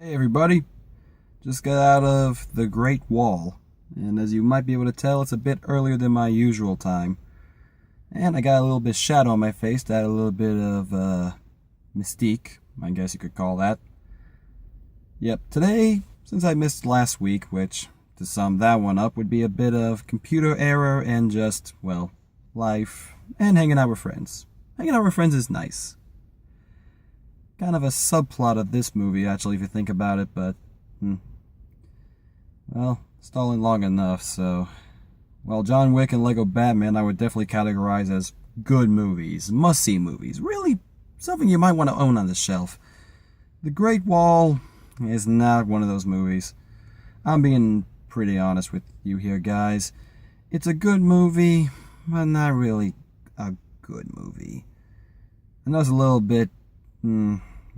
Hey everybody, just got out of the Great Wall, and as you might be able to tell, it's a bit earlier than my usual time. And I got a little bit of shadow on my face to add a little bit of mystique, I guess you could call that. Yep, today, since I missed last week, which, to sum that one up, would be a bit of computer error and just, well, life, and hanging out with friends. Hanging out with friends is nice. Kind of a subplot of this movie, actually, if you think about it, but, well, stalling long enough, so... Well, John Wick and Lego Batman I would definitely categorize as good movies, must-see movies, really something you might want to own on the shelf. The Great Wall is not one of those movies. I'm being pretty honest with you here, guys. It's a good movie, but not really a good movie. I know it's a little bit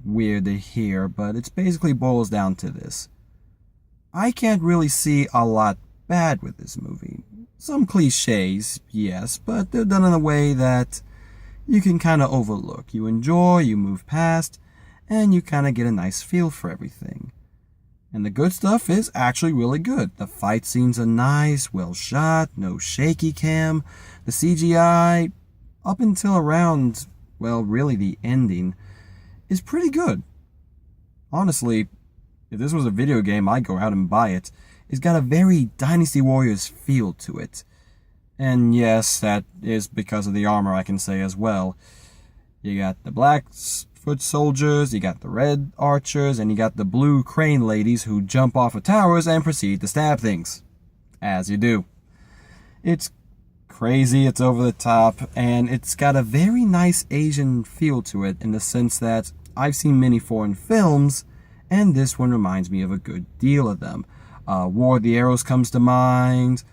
weird to hear, but it basically boils down to this. I can't really see a lot bad with this movie. Some cliches, yes, but they're done in a way that you can kind of overlook. You enjoy, you move past, and you kind of get a nice feel for everything. And the good stuff is actually really good. The fight scenes are nice, well shot, no shaky cam. The CGI, up until around, well, really the ending, is pretty good. Honestly, if this was a video game, I'd go out and buy it. It's got a very Dynasty Warriors feel to it. And yes, that is because of the armor, I can say as well. You got the black foot soldiers, you got the red archers, and you got the blue crane ladies who jump off of towers and proceed to stab things. As you do. It's crazy, it's over the top, and it's got a very nice Asian feel to it in the sense that I've seen many foreign films, and this one reminds me of a good deal of them. War of the Arrows comes to mind.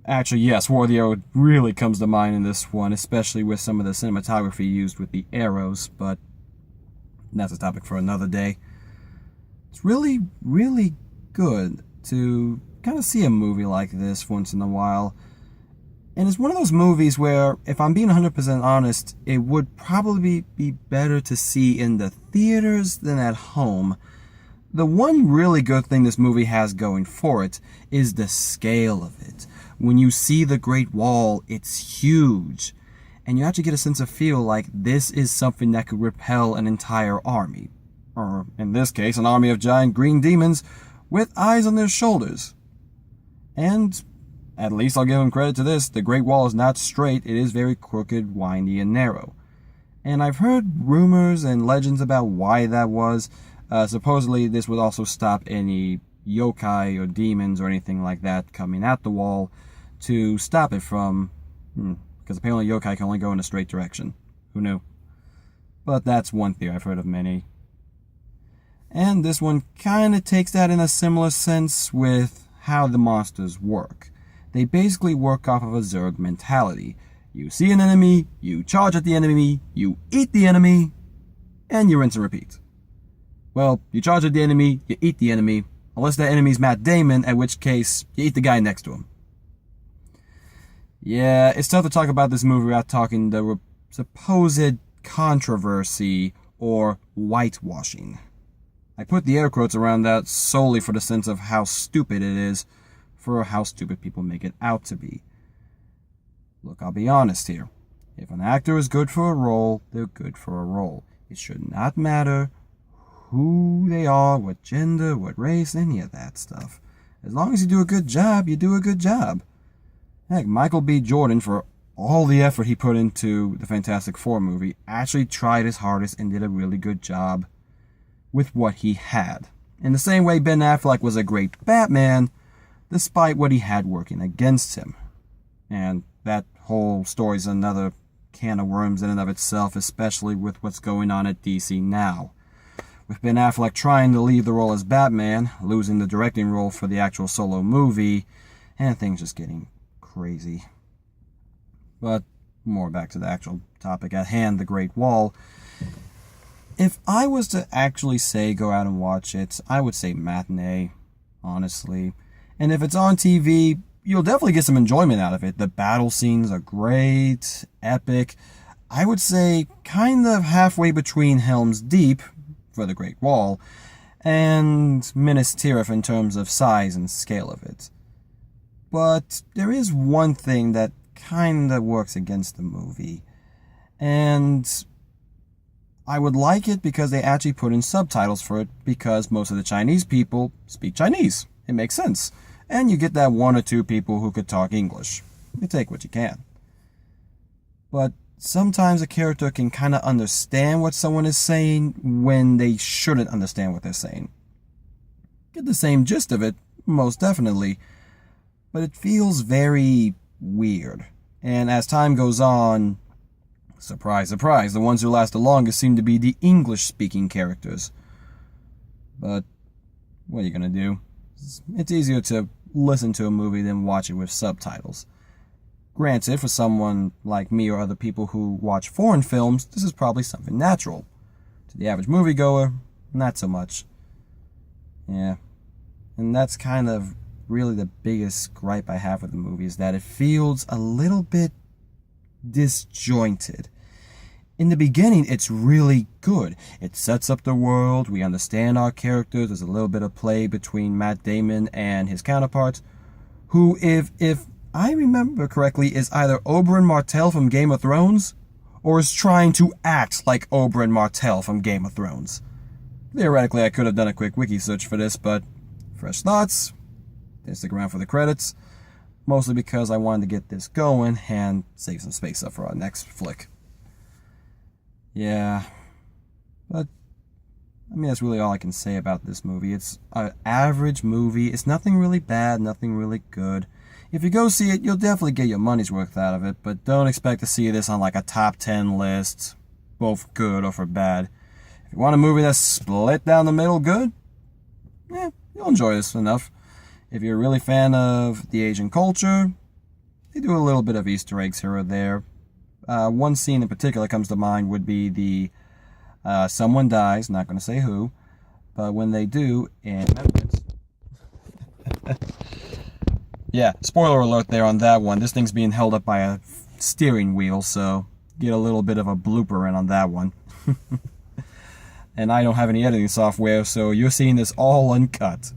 Actually, yes, War of the Arrows really comes to mind in this one, especially with some of the cinematography used with the arrows, but that's a topic for another day. It's really, really good to kind of see a movie like this once in a while. And it's one of those movies where, if I'm being 100% honest, it would probably be better to see in the theaters than at home. The one really good thing this movie has going for it is the scale of it. When you see the Great Wall, it's huge. And you actually get a sense of feel like this is something that could repel an entire army. Or, in this case, an army of giant green demons with eyes on their shoulders. And at least I'll give him credit to this, the Great Wall is not straight, it is very crooked, windy, and narrow. And I've heard rumors and legends about why that was. Supposedly this would also stop any yokai or demons or anything like that coming at the wall to stop it from, because apparently yokai can only go in a straight direction. Who knew? But that's one theory, I've heard of many. And this one kind of takes that in a similar sense with how the monsters work. They basically work off of a Zerg mentality. You see an enemy, you charge at the enemy, you eat the enemy, and you rinse and repeat. Well, you charge at the enemy, you eat the enemy, unless that enemy's Matt Damon, at which case, you eat the guy next to him. Yeah, it's tough to talk about this movie without talking the supposed controversy or whitewashing. I put the air quotes around that solely for the sense of how stupid it is, for how stupid people make it out to be. Look, I'll be honest here. If an actor is good for a role, they're good for a role. It should not matter who they are, what gender, what race, any of that stuff. As long as you do a good job, you do a good job. Heck, Michael B. Jordan, for all the effort he put into the Fantastic Four movie, actually tried his hardest and did a really good job with what he had. In the same way Ben Affleck was a great Batman, despite what he had working against him. And that whole story's another can of worms in and of itself, especially with what's going on at DC now. With Ben Affleck trying to leave the role as Batman, losing the directing role for the actual solo movie, and things just getting crazy. But more back to the actual topic at hand, the Great Wall. If I was to actually say go out and watch it, I would say matinee, honestly. And if it's on TV, you'll definitely get some enjoyment out of it. The battle scenes are great, epic. I would say kind of halfway between Helm's Deep, for the Great Wall, and Minas Tirith in terms of size and scale of it. But there is one thing that kinda works against the movie, and I would like it because they actually put in subtitles for it, because most of the Chinese people speak Chinese. It makes sense. And you get that one or two people who could talk English. You take what you can. But sometimes a character can kind of understand what someone is saying when they shouldn't understand what they're saying. Get the same gist of it, most definitely, but it feels very weird. And as time goes on, surprise, surprise, the ones who last the longest seem to be the English-speaking characters. But what are you gonna do? It's easier to listen to a movie than watch it with subtitles. Granted, for someone like me or other people who watch foreign films, this is probably something natural. To the average moviegoer, not so much. Yeah. And that's kind of really the biggest gripe I have with the movie, is that it feels a little bit disjointed. In the beginning, it's really good. It sets up the world, we understand our characters, there's a little bit of play between Matt Damon and his counterparts, who, if I remember correctly, is either Oberyn Martell from Game of Thrones, or is trying to act like Oberyn Martell from Game of Thrones. Theoretically, I could have done a quick wiki search for this, but fresh thoughts, didn't stick around for the credits, mostly because I wanted to get this going and save some space up for our next flick. Yeah, but I mean, that's really all I can say about this movie. It's an average movie. It's nothing really bad, nothing really good. If you go see it, you'll definitely get your money's worth out of it, but don't expect to see this on like a top 10 list, both good or for bad. If you want a movie that's split down the middle good, yeah, you'll enjoy this enough. If you're a really fan of the Asian culture, they do a little bit of Easter eggs here or there. One scene in particular comes to mind would be the someone dies, not going to say who, but when they do, in Memphis. Yeah, spoiler alert there on that one. This thing's being held up by a steering wheel, so get a little bit of a blooper in on that one. And I don't have any editing software, so you're seeing this all uncut.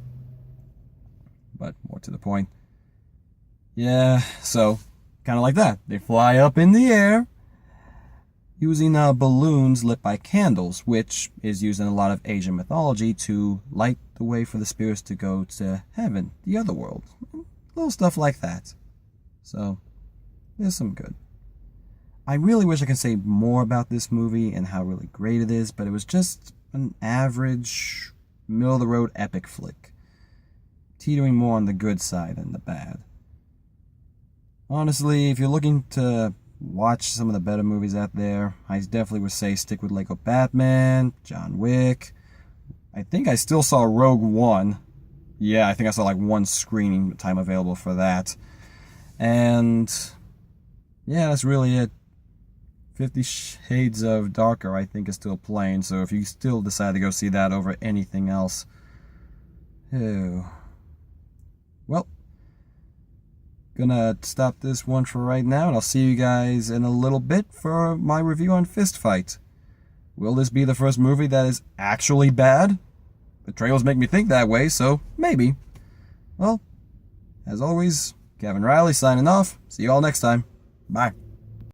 But more to the point. Yeah, so kind of like that. They fly up in the air using balloons lit by candles, which is used in a lot of Asian mythology to light the way for the spirits to go to heaven, the other world. Little stuff like that. So, there's some good. I really wish I could say more about this movie and how really great it is, but it was just an average, middle-of-the-road epic flick. Teetering more on the good side than the bad. Honestly, if you're looking to watch some of the better movies out there, I definitely would say stick with Lego Batman, John Wick. I think I still saw Rogue One. Yeah, I think I saw like one screening time available for that. And yeah, that's really it. 50 Shades of Darker, I think, is still playing, so if you still decide to go see that over anything else, well, gonna stop this one for right now, and I'll see you guys in a little bit for my review on Fist Fight. Will this be the first movie that is actually bad? The trailers make me think that way, so maybe. Well, as always, Kevin Riley signing off. See you all next time. Bye.